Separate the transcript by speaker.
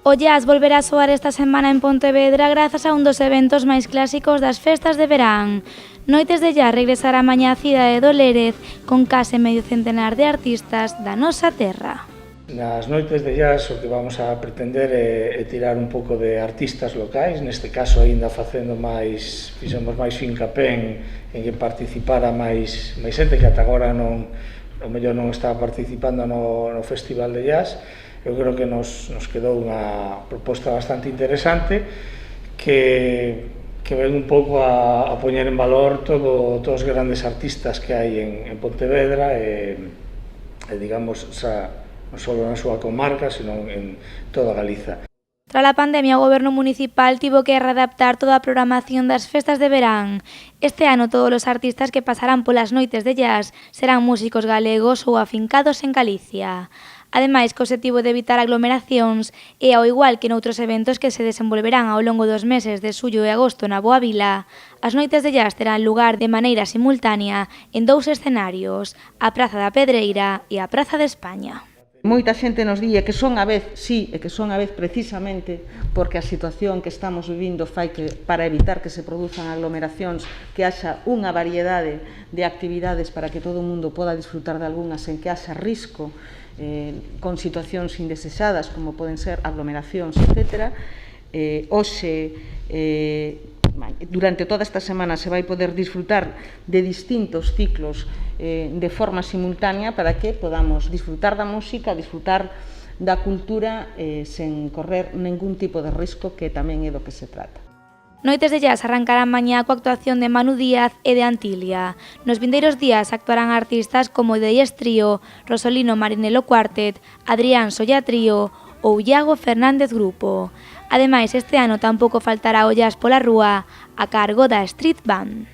Speaker 1: O jazz volverá a soar esta semana en Pontevedra grazas a un dos eventos máis clásicos das festas de verán. Noites de Jazz regresará mañá a cidade do Lérez con case medio centenar de artistas da nosa terra.
Speaker 2: Nas noites de jazz o que vamos a pretender é tirar un pouco de artistas locais, neste caso aínda fixemos máis fincapé en que participara máis xente que ata agora o mellor non estaba participando no Festival de Jazz. Eu creo que nos quedou unha proposta bastante interesante que ven un pouco a poñer en valor todos os grandes artistas que hai en Pontevedra e digamos, non só na súa comarca, senón en toda Galiza.
Speaker 1: Tras a pandemia, o Goberno municipal tivo que readaptar toda a programación das festas de verán. Este ano todos os artistas que pasarán polas noites de jazz serán músicos galegos ou afincados en Galicia. Ademais, co obxectivo de evitar aglomeracións e ao igual que noutros eventos que se desenvolverán ao longo dos meses de xullo e agosto na Boa Vila, as noites de jazz terán lugar de maneira simultánea en dous escenarios, a Praza da Pedreira e a Praza de España.
Speaker 3: Moita xente nos di que son a vez, sí, e que son a vez precisamente porque a situación que estamos vivindo fai que para evitar que se produzan aglomeracións que haxa unha variedade de actividades para que todo o mundo poda disfrutar de algunhas sen que haxa risco con situacións indesexadas como poden ser aglomeracións, etc. Hoxe, durante toda esta semana se vai poder disfrutar de distintos ciclos de forma simultánea para que podamos disfrutar da música, disfrutar da cultura sen correr ningún tipo de risco, que tamén é do que se trata.
Speaker 1: Noites de Jazz arrancarán mañá coa actuación de Manu Díaz e de Antilia. Nos vindeiros días actuarán artistas como Deyes Trío, Rosolino Marinelo Quartet, Adrián Solla Trío ou Iago Fernández Grupo. Ademais, este ano tampouco faltará o jazz pola rúa a cargo da Street Band.